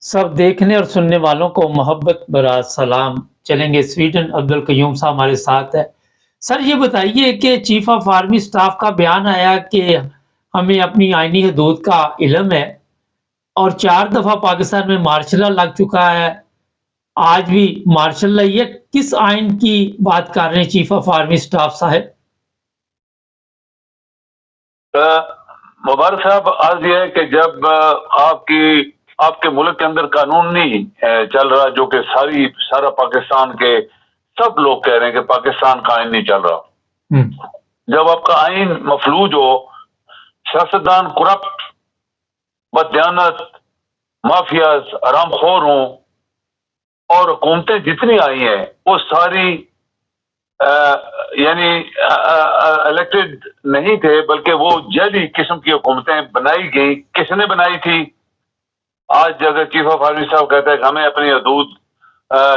सब देखने और सुनने वालों को मोहब्बत भरा सलाम। चलेंगे स्वीडन, अब्दुल कयूम साहब हमारे साथ है। सर ये बताइए कि चीफ ऑफ आर्मी स्टाफ का बयान आया कि हमें अपनी आईनी हदूद का इल्म है और 4 दफ़ा पाकिस्तान में मार्शल लॉ लग चुका है। आज भी मार्शल लॉ, ये किस आइन की बात कर रहे हैं चीफ ऑफ आर्मी स्टाफ साहब? मुबारक साहब, आज ये है कि जब आपके मुल्क के अंदर कानून नहीं चल रहा, जो कि सारा पाकिस्तान के सब लोग कह रहे हैं कि पाकिस्तान का आइन नहीं चल रहा। जब आपका आइन मफलूज हो, सियासतदान करप्ट, बददियानत, माफियाज, हरामखोर हों और हुकूमतें जितनी आई हैं वो सारी यानी इलेक्टेड नहीं थे, बल्कि वो जैली किस्म की हुकूमतें बनाई गई। किसने बनाई थी? आज अगर चीफ ऑफ आर्मी साहब कहता है कि हमें अपनी हदूद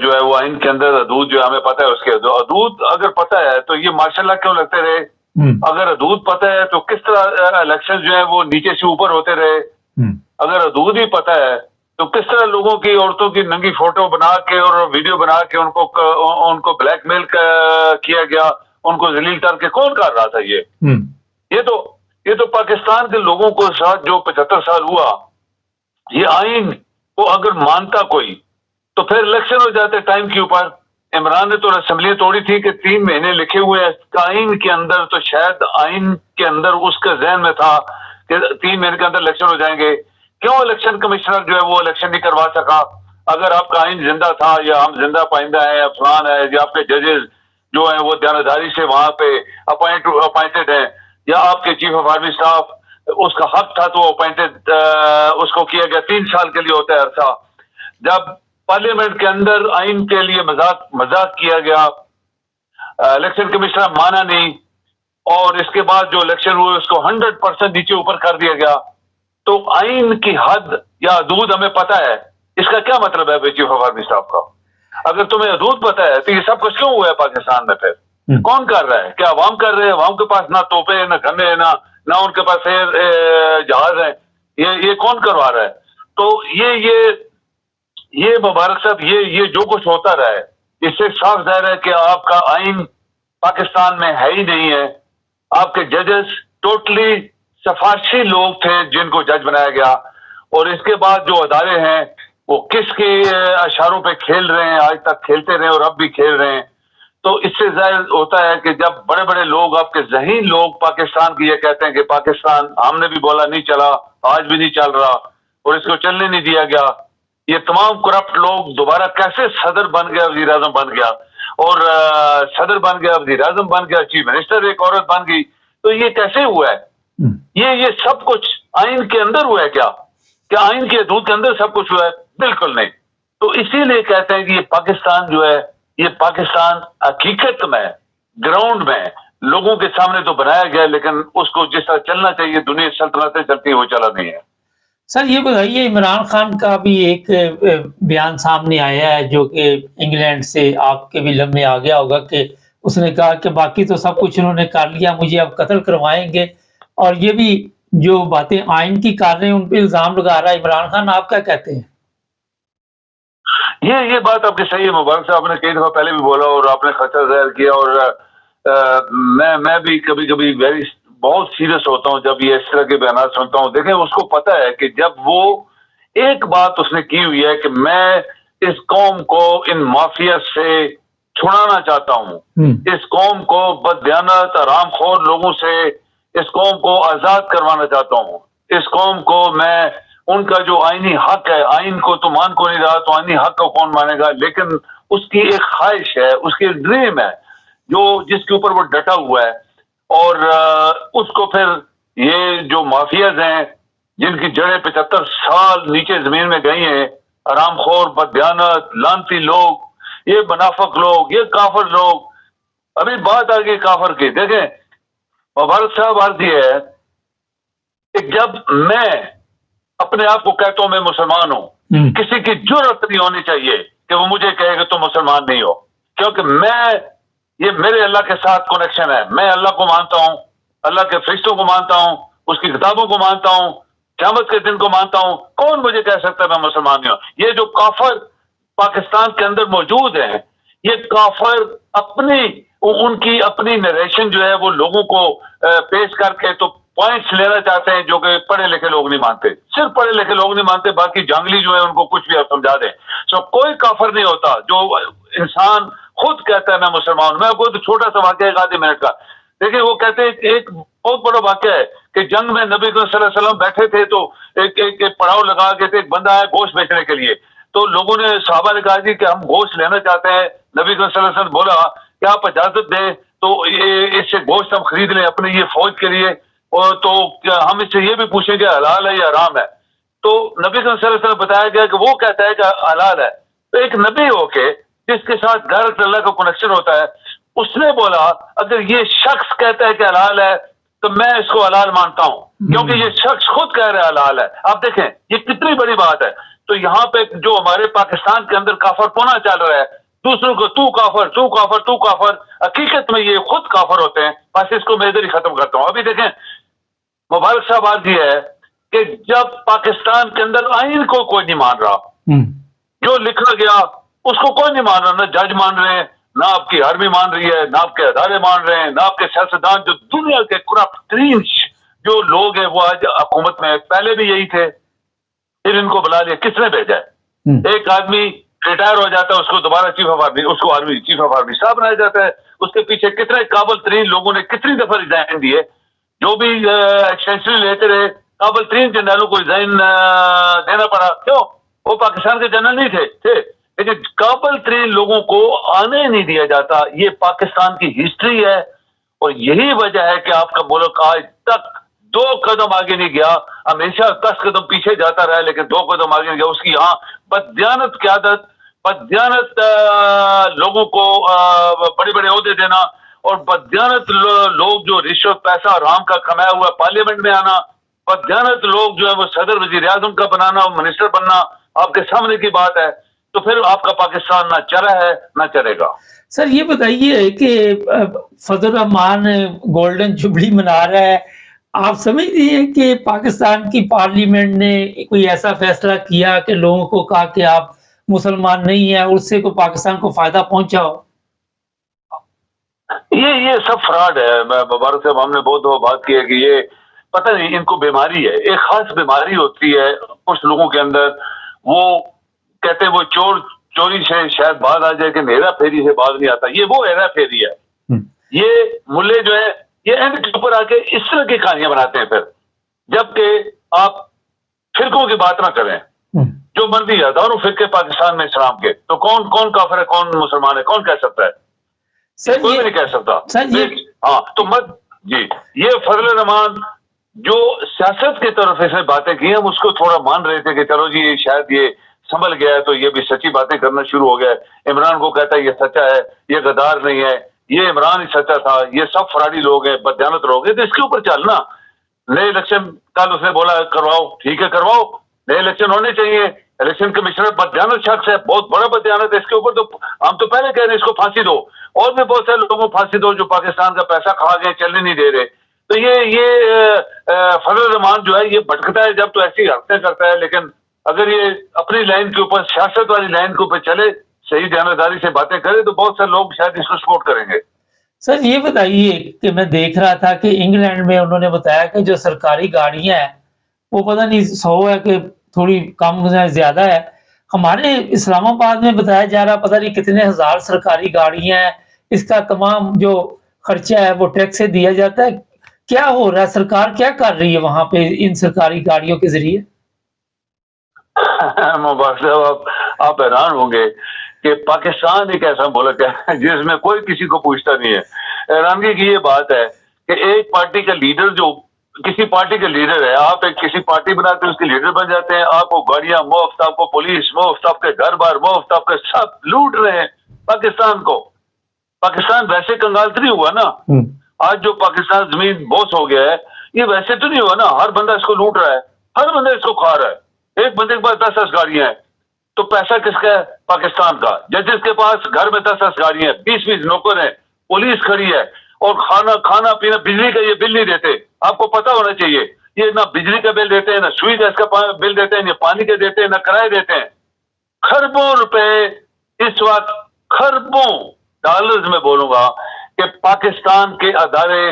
जो है वो आइन के अंदर हदूद जो हमें पता है, उसके हदूद अगर पता है तो ये मार्शल लॉ क्यों लगते रहे? अगर हदूद पता है तो किस तरह इलेक्शन जो है वो नीचे से ऊपर होते रहे? अगर हदूद ही पता है तो किस तरह लोगों की, औरतों की नंगी फोटो बना के और वीडियो बना के उनको ब्लैकमेल किया गया, उनको जलील करके कौन कर रहा था? ये तो पाकिस्तान के लोगों को साथ जो 75 साल हुआ, ये आइन को अगर मानता कोई तो फिर इलेक्शन हो जाते टाइम के ऊपर। इमरान ने तो असेंबली तोड़ी थी कि 3 महीने लिखे हुए हैं आइन के अंदर, तो शायद आइन के अंदर उसके जहन में था कि 3 महीने के अंदर इलेक्शन हो जाएंगे। क्यों इलेक्शन कमिश्नर जो है वो इलेक्शन नहीं करवा सका? अगर आपका आइन जिंदा था, या हम जिंदा पाइंदा है, या फलान है, या आपके जजेस जो है वो ध्यानदारी से वहां पे अपॉइंटेड है, या आपके चीफ ऑफ आर्मी स्टाफ उसका हक था तो अपॉइंटेड उसको किया गया, 3 साल के लिए होता है अरसा। जब पार्लियामेंट के अंदर आइन के लिए मजाक किया गया, इलेक्शन कमिश्नर माना नहीं, और इसके बाद जो इलेक्शन हुए उसको 100% नीचे ऊपर कर दिया गया। तो आइन की हद या हदूद हमें पता है, इसका क्या मतलब है चीफ ऑफ आर्मी स्टाफ का? अगर तुम्हें हदूद पता है तो ये सब कुछ क्यों हुआ है पाकिस्तान में? फिर कौन कर रहा है? क्या अवाम कर रहे हैं? अवाम के पास ना तोपे है, ना गन्ने है, ना उनके पास जहाज है। ये कौन करवा रहा है? तो ये मुबारक साहब, ये जो कुछ होता रहा है, इससे साफ जाहिर है कि आपका आइन पाकिस्तान में है ही नहीं है। आपके जजेस टोटली सफारशी लोग थे जिनको जज बनाया गया, और इसके बाद जो अदारे हैं वो किसके इशारों पे खेल रहे हैं, आज तक खेलते रहे और अब भी खेल रहे हैं। तो इससे जाहिर होता है कि जब बड़े बड़े लोग, आपके ज़हीन लोग पाकिस्तान की ये कहते हैं कि पाकिस्तान, हमने भी बोला नहीं चला, आज भी नहीं चल रहा और इसको चलने नहीं दिया गया, ये तमाम करप्ट लोग दोबारा कैसे सदर बन गया, वजीर आजम बन गया, और सदर बन गया, वजीर आजम बन गया, चीफ मिनिस्टर एक औरत बन गई, तो ये कैसे हुआ है? ये सब कुछ आइन के अंदर हुआ है क्या? क्या आइन के हदूद के अंदर सब कुछ हुआ है? बिल्कुल नहीं। तो इसीलिए कहते हैं कि ये पाकिस्तान जो है, ये पाकिस्तान हकीकत में, ग्राउंड में लोगों के सामने तो बनाया गया, लेकिन उसको जिस तरह चलना चाहिए दुनिया सल्तनतें चलती है वो चला नहीं है। सर ये बताइए, इमरान खान का भी एक बयान सामने आया है जो कि इंग्लैंड से आपके भी लम्हे आ गया होगा, कि उसने कहा कि बाकी तो सब कुछ उन्होंने कर लिया, मुझे अब कत्ल करवाएंगे। और ये भी जो बातें आइन की कर रहे हैं उन पे इल्जाम लगा रहा है इमरान खान। आप क्या कहते हैं? ये बात आपकी सही है मुबारक साहब, आपने कई दफा पहले भी बोला और आपने खर्चा जाहिर किया, और मैं भी कभी कभी बहुत सीरियस होता हूँ जब ये इस तरह के बयान सुनता हूँ। देखें, उसको पता है कि जब वो एक बात उसने की हुई है कि मैं इस कौम को इन माफिया से छुड़ाना चाहता हूँ, इस कौम को बददियानत, हरामखोर लोगों से इस कौम को आजाद करवाना चाहता हूँ, इस कौम को मैं उनका जो आईनी हक है, आइन को तो मान को नहीं रहा तो आईनी हक को कौन मानेगा? लेकिन उसकी एक ख्वाहिश है, उसकी एक ड्रीम है जो जिसके ऊपर वो डटा हुआ है, और उसको फिर ये जो माफियाज हैं जिनकी जड़ें 75 साल नीचे जमीन में गई हैं, हरामखोर, बददियानत, लानती लोग, ये मुनाफिक लोग, ये काफिर लोग। अभी बात आ गई काफिर की। देखें मुबारक साहब, अर्ज ये है कि जब मैं अपने आप को कहता हूं मैं मुसलमान हूं, किसी की जुर्रत नहीं होनी चाहिए कि वो मुझे कहे कि तुम मुसलमान नहीं हो, क्योंकि ये मेरे अल्लाह के साथ कनेक्शन है। मैं अल्लाह को मानता हूं, अल्लाह के फरिश्तों को मानता हूं, उसकी किताबों को मानता हूं, क़यामत के दिन को मानता हूं, कौन मुझे कह सकता है मैं मुसलमान नहीं हूं? ये जो काफर पाकिस्तान के अंदर मौजूद हैं, ये काफर उनकी अपनी नरेशन जो है वो लोगों को पेश करके तो पॉइंट्स लेना चाहते हैं जो कि पढ़े लिखे लोग नहीं मानते। सिर्फ पढ़े लिखे लोग नहीं मानते, बाकी जंगली जो है उनको कुछ भी आप समझा दें। सो कोई काफर नहीं होता जो इंसान खुद कहता है मैं मुसलमान। मैं आपको तो छोटा सा वाक्य एक आधे मिनट का, देखिए वो कहते हैं एक बहुत बड़ा वाक्य है कि जंग में नबी सल्लल्लाहु अलैहि वसल्लम बैठे थे तो एक पड़ाव लगा के थे, एक बंदा है गोश्त बेचने के लिए, तो लोगों ने सहाबा ने कहा जी कि हम गोश्त लेना चाहते हैं। नबी सल्लल्लाहु अलैहि वसल्लम बोला कि आप इजाजत दें तो ये इससे गोश्त हम खरीद लें अपने ये फौज के लिए, और तो क्या हम इससे ये भी पूछेंगे हलाल है या हराम है? तो नबी सल्लल्लाहु अलैहि वसल्लम बताया गया कि वो कहता है कि हलाल है। तो एक नबी होके जिसके साथ डायरेक्ट अल्लाह का कनेक्शन होता है, उसने बोला अगर ये शख्स कहता है कि हलाल है तो मैं इसको हलाल मानता हूं, क्योंकि ये शख्स खुद कह रहा है हलाल है। आप देखें ये कितनी बड़ी बात है। तो यहाँ पे जो हमारे पाकिस्तान के अंदर काफरपना चल रहा है, दूसरों को तू काफर तू काफर तू काफर, हकीकत में ये खुद काफर होते हैं। बस इसको मैं इधर ही खत्म करता हूं। अभी देखें मुबारक साहब बात यह है कि जब पाकिस्तान के अंदर आइन को कोई नहीं मान रहा, जो लिखा गया उसको कोई नहीं मान रहा, ना जज मान रहे हैं, ना आपकी आर्मी मान रही है, ना आपके अदारे मान रहे हैं, ना आपके सियासतदान जो दुनिया के करप्ट तरीन जो लोग हैं वो आज हुकूमत में, पहले भी यही थे, फिर इनको बुला लिया। किसने भेजा है? एक आदमी रिटायर हो जाता है, उसको दोबारा चीफ ऑफ आर्मी, उसको army chief of army staff बनाया जाता है। उसके पीछे कितने काबिल तरीन लोगों ने कितनी दफा रिजाइन दिए, जो भी एक्सटेंशन लेते रहे, काबिल तरीन जनरलों को रिजाइन देना पड़ा। क्यों? वो पाकिस्तान के जनरल नहीं थे, लेकिन काबिल तरीन लोगों को आने नहीं दिया जाता। ये पाकिस्तान की हिस्ट्री है और यही वजह है कि आपका मुल्क आज तक 2 कदम आगे नहीं गया, हमेशा 10 कदम पीछे जाता रहा, लेकिन 2 कदम आगे नहीं गया। उसकी यहाँ बददियानत क़यादत, बददियानत लोगों को बड़े बड़े ओहदे देना, और बददियानत लोग जो रिश्वत पैसा हराम का कमाया हुआ पार्लियामेंट में आना, बददियानत लोग जो है वो सदर वजीर आजम का बनाना, मिनिस्टर बनना, आपके सामने की बात है। तो फिर आपका पाकिस्तान ना चला है ना चलेगा। सर ये बताइए कि फजल रहमान गोल्डन जुबली मना रहा है, आप समझते हैं कि पाकिस्तान की पार्लियामेंट ने कोई ऐसा फैसला किया कि लोगों को कहा कि आप मुसलमान नहीं है, उससे को पाकिस्तान को फायदा पहुंचा हो? ये सब फ्रॉड है। मुबारक साहब हमने बहुत दफा बात की है कि ये पता नहीं इनको बीमारी है, एक खास बीमारी होती है कुछ लोगों के अंदर। वो कहते हैं वो चोरी से शायद बात आ जाए कि हेरा फेरी से बात नहीं आता, ये वो हेरा फेरी है। ये मुल्ले जो है ये एंड के ऊपर आके इस तरह की कहानियां बनाते हैं फिर, जबकि आप फिरकों की बात ना करें, जो मर्जी हजारों फिरके पाकिस्तान में इस्लाम के, तो कौन कौन काफिर है कौन मुसलमान है कौन कह सकता है? सर कोई भी नहीं कह सकता। हाँ तो मत जी, ये फजल रहमान जो सियासत की तरफ इसने बातें की, हम उसको थोड़ा मान रहे थे कि चलो जी शायद ये संभल गया है तो ये भी सच्ची बातें करना शुरू हो गया है। इमरान को कहता है ये सच्चा है, ये गद्दार नहीं है, ये इमरान ही सच्चा था, ये सब फराडी लोग हैं, बददियानत लोग हैं। तो इसके ऊपर चलना, नए इलेक्शन कल उसने बोला करवाओ, ठीक है करवाओ, नए इलेक्शन होने चाहिए। इलेक्शन कमिश्नर बददियानत शख्स है, बहुत बड़ा बददियानत है। इसके ऊपर तो हम तो पहले कह रहे हैं इसको फांसी दो, और भी बहुत सारे लोगों को फांसी दो जो पाकिस्तान का पैसा खा गए, चलने नहीं दे रहे। तो ये फजल रहमान जो है ये भटकता है जब तो ऐसी हरकतें करता है, लेकिन अगर ये अपनी लाइन के ऊपर, सियासत वाली लाइन के ऊपर चले, सही ध्यानदारी से बातें करे, तो बहुत सारे लोग शायद इसको सपोर्ट करेंगे। सर ये बताइए कि मैं देख रहा था कि इंग्लैंड में उन्होंने बताया कि जो सरकारी गाड़ियां हैं वो पता नहीं 100 है कि थोड़ी कम है ज्यादा है। हमारे इस्लामाबाद में बताया जा रहा पता नहीं कितने हजार सरकारी गाड़ियां हैं, इसका तमाम जो खर्चा है वो टैक्स से दिया जाता है। क्या हो रहा है, सरकार क्या कर रही है वहां पे इन सरकारी गाड़ियों के जरिए? मुबारक साहब आप हैरान होंगे कि पाकिस्तान एक ऐसा मुल्क है जिसमें कोई किसी को पूछता नहीं है। हैरानगी की ये बात है कि एक पार्टी का लीडर जो किसी पार्टी का लीडर है, आप एक किसी पार्टी बनाते हैं उसके लीडर बन जाते हैं, आपको गाड़ियां मुफ्त, आपको पुलिस मुफ्त, आपके घर बार मुफ्त, आपके सब लूट रहे हैं पाकिस्तान को। पाकिस्तान वैसे कंगाल तो नहीं हुआ ना, आज जो पाकिस्तान जमीन बोस हो गया है ये वैसे तो नहीं हुआ ना, हर बंदा इसको लूट रहा है, हर बंदा इसको खा रहा है। एक बंदे के पास 10-10 गाड़ियां हैं, तो पैसा किसका है? पाकिस्तान का। जजेस के पास घर में 10-10 गाड़ियां हैं, 20-20 नौकर हैं, पुलिस खड़ी है, और खाना पीना बिजली का ये बिल नहीं देते। आपको पता होना चाहिए ये ना बिजली का बिल देते हैं, ना सुई गैस का बिल देते हैं, ना पानी का देते हैं, ना किराए देते हैं। खरबों रुपए इस वक्त, खरबों डॉलर्स में बोलूंगा कि पाकिस्तान के अदारे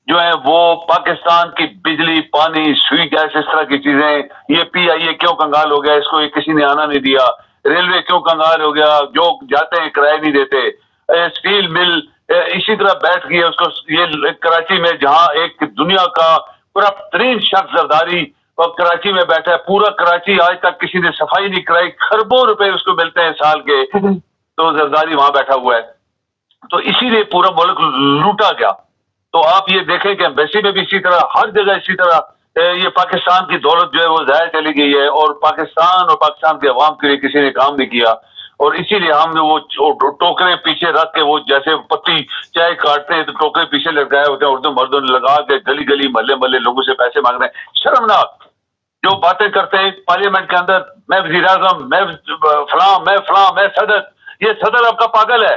जो है वो पाकिस्तान की बिजली, पानी, सुई गैस, इस तरह की चीजें, ये PIA क्यों कंगाल हो गया, इसको ये किसी ने आना नहीं दिया। रेलवे क्यों कंगाल हो गया, जो जाते हैं किराए नहीं देते। स्टील मिल इसी तरह बैठ गई है, उसको ये कराची में जहां एक दुनिया का करप्ट तरीन शख्स जरदारी और कराची में बैठा है, पूरा कराची आज तक किसी ने सफाई नहीं कराई, खरबों रुपए उसको मिलते हैं साल के, तो जरदारी वहां बैठा हुआ है। तो इसीलिए पूरा मुल्क लूटा गया। तो आप ये देखें कि एम्बेसी में भी इसी तरह, हर जगह इसी तरह ये पाकिस्तान की दौलत जो है वो जाया चली गई है, और पाकिस्तान के अवाम के लिए किसी ने काम नहीं किया। और इसीलिए हम वो टोकरे पीछे रख के, वो जैसे पत्ती चाय काटते हैं तो टोकरे पीछे लटकाए होते हैं, उर्दू मर्दों ने लगा के गली गली महल्ले महल्ले लोगों से पैसे मांग रहे हैं। शर्मनाक जो बातें करते हैं पार्लियामेंट के अंदर, मैं वजीर आजम, मैं फलां, मैं सदर। ये सदर आपका पागल है,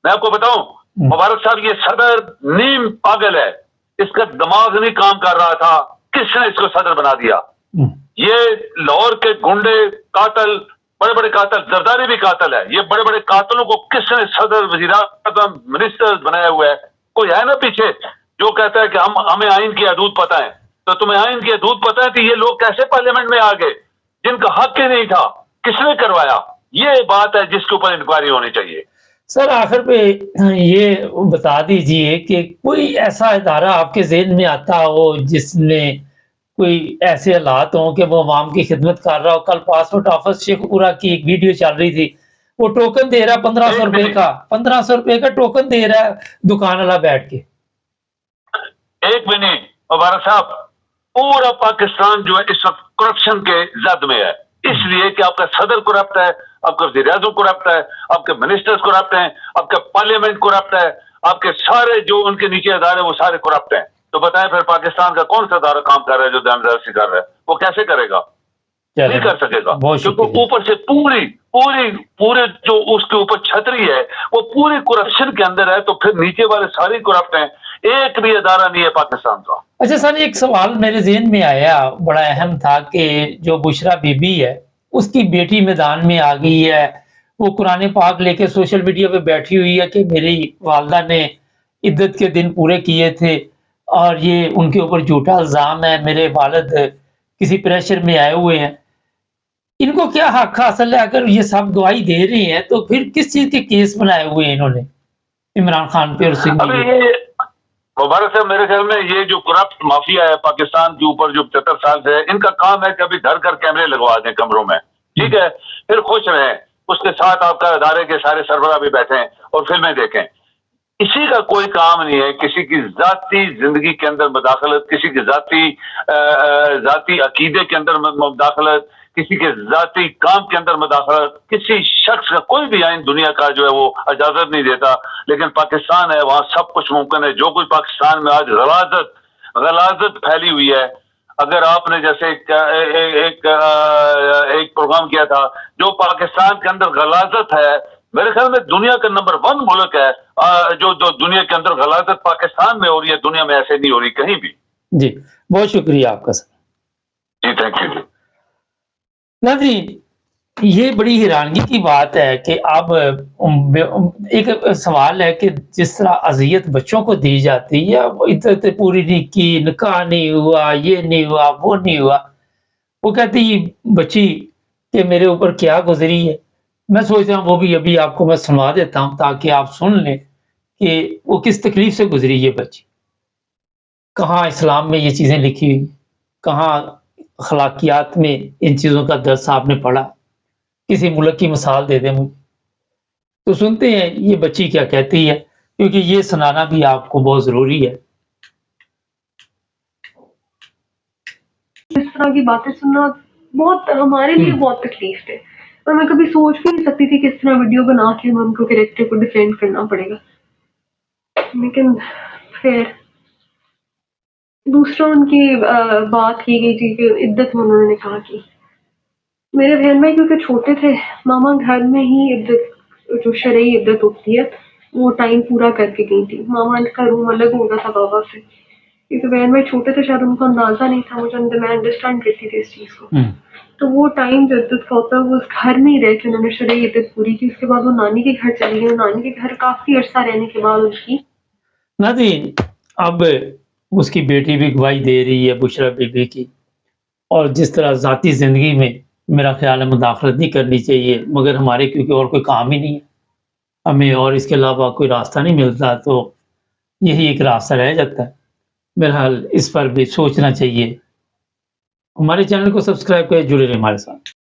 मैं आपको बताऊं मुबारक साहब, ये सदर नीम पागल है, इसका दिमाग नहीं काम कर रहा था, किसने इसको सदर बना दिया? ये लाहौर के गुंडे, कातल, बड़े बड़े कातल, जरदारी भी कातल है, ये बड़े बड़े कातलों को किसने सदर, वजीर आजम, मिनिस्टर बनाया हुआ है? कोई है ना पीछे जो कहता है कि हमें आइन की हदूद पता है? तो तुम्हें आइन की हदूद पता है कि ये लोग कैसे पार्लियामेंट में आ गए जिनका हक ही नहीं था? किसने करवाया? ये बात है जिसके ऊपर इंक्वायरी होनी चाहिए। सर आखिर पे ये बता दीजिए कि कोई ऐसा इदारा आपके ज़हन में आता हो जिसमें कोई ऐसे हालात हों कि वो अवाम की खिदमत कर रहा हो। कल पासपोर्ट ऑफिस शेखपुरा की एक वीडियो चल रही थी, वो टोकन दे रहा है 1500 रुपए का, 1500 रुपए का टोकन दे रहा है दुकान वाला बैठ के। एक मिनट मुबारक साहब, पूरा पाकिस्तान जो है इस वक्त करप्शन के जद में है, इसलिए कि आपका सदर करप्ट है, आपका वज़ीर आज़म करप्ट है, आपके मिनिस्टर्स करप्ट हैं, आपका पार्लियामेंट करप्ट है, आपके सारे जो उनके नीचे अदारे वो सारे करप्ट हैं। तो बताएं फिर पाकिस्तान का कौन सा अदारा काम कर रहा है जो दामदार कर रहा है? वो कैसे करेगा? नहीं कर सकेगा, क्योंकि ऊपर से पूरे जो उसके ऊपर छतरी है वो पूरी करप्शन के अंदर है। तो फिर नीचे वाले सारे करप्ट हैं, एक भी अदारा नहीं है पाकिस्तान का। अच्छा सर, एक सवाल मेरे ज़हन में आया, बड़ा अहम था, कि जो बुशरा बीबी है उसकी बेटी मैदान में आ गई है, वो कुरान पाक लेके सोशल मीडिया पे बैठी हुई है कि मेरी वालदा ने इद्दत के दिन पूरे किए थे और ये उनके ऊपर झूठा इल्ज़ाम है, मेरे वालिद किसी प्रेशर में आए हुए हैं। इनको क्या हक हासिल है? अगर ये सब गवाही दे रहे हैं तो फिर किस चीज़ के केस बनाए हुए हैं इन्होंने इमरान खान पे और सिंह पे? मुबारक साहब, मेरे ख्याल में ये जो करप्ट माफिया है पाकिस्तान के ऊपर जो 75 साल से है, इनका काम है कभी घर घर कैमरे लगवा दें कमरों में, ठीक है, फिर खुश रहें, उसके साथ आपका अदारे के सारे सरबराह भी बैठें और फिल्में देखें। इसी का कोई काम नहीं है किसी की जाती जिंदगी के अंदर मुदाखलत, किसी की जाती अकीदे के अंदर मुदाखलत, किसी के जाती काम के अंदर मुदाखलत। किसी शख्स का कोई भी आइन दुनिया का जो है वो इजाजत नहीं देता, लेकिन पाकिस्तान है वहां सब कुछ मुमकिन है। जो कुछ पाकिस्तान में आज गलाजत फैली हुई है, अगर आपने जैसे एक प्रोग्राम किया था, जो पाकिस्तान के अंदर गलाजत है, मेरे ख्याल में दुनिया का नंबर 1 मुल्क है जो दुनिया के अंदर गलाजत पाकिस्तान में हो रही है, दुनिया में ऐसे नहीं हो रही कहीं भी। जी बहुत शुक्रिया आपका सर। Ji thank you. नाज़रीन, ये बड़ी हैरानगी की बात है कि अब एक सवाल है कि जिस तरह अज़ियत बच्चों को दी जाती है, वो इद्दत पूरी नहीं की, निकाह नहीं हुआ, ये नहीं हुआ, वो नहीं हुआ, वो कहती बच्ची कि मेरे ऊपर क्या गुजरी है। मैं सोच रहा हूँ वो भी अभी आपको मैं सुना देता हूँ ताकि आप सुन लें कि वो किस तकलीफ से गुजरी ये बच्ची। कहाँ इस्लाम में ये चीज़ें लिखी हुई, कहाँ अखलाकियात में इन चीज़ों का दर्स आपने पढ़ा, किसी मुल्क की मिसाल दे दें मुझे। तो सुनते हैं ये बच्ची क्या कहती है, क्योंकि ये सुनाना भी आपको बहुत ज़रूरी है। इस तरह की बातें सुनना बहुत हमारे लिए बहुत तकलीफ है, और मैं कभी सोच भी नहीं सकती थी कि इस तरह वीडियो बना के हमें उनको कैरेक्टर को डिफेंड करना पड़ेगा। लेकिन फिर दूसरा उनकी बात की गई थी कि इद्दत में उन्होंने कहा कि मेरे बहन भाई क्योंकि छोटे थे, मामा घर में ही इद्दत, जो शरई इद्दत होती है, वो टाइम पूरा करके गई थी। मामा का रूम अलग होता था बाबा से, क्योंकि बहन भाई छोटे थे, शायद उनको अंदाजा नहीं था, मुझे मैं अंडरस्टैंड करती थी इस चीज को। तो वो टाइम जो इद्दत का होता है वो उस घर में ही रह के उन्होंने शरई इद्दत पूरी की। उसके बाद वो नानी के घर चली गई। नानी के घर काफी अरसा रहने के बाद उनकी नाज़रीन, अब उसकी बेटी भी गवाही दे रही है बुशरा बीबी की, और जिस तरह ज़ाती ज़िंदगी में मेरा ख़्याल है मुदाखलत नहीं करनी चाहिए, मगर हमारे क्योंकि और कोई काम ही नहीं है, हमें और इसके अलावा कोई रास्ता नहीं मिलता, तो यही एक रास्ता रह जाता है। बहरहाल इस पर भी सोचना चाहिए। हमारे चैनल को सब्सक्राइब करें, जुड़े रहें हमारे साथ।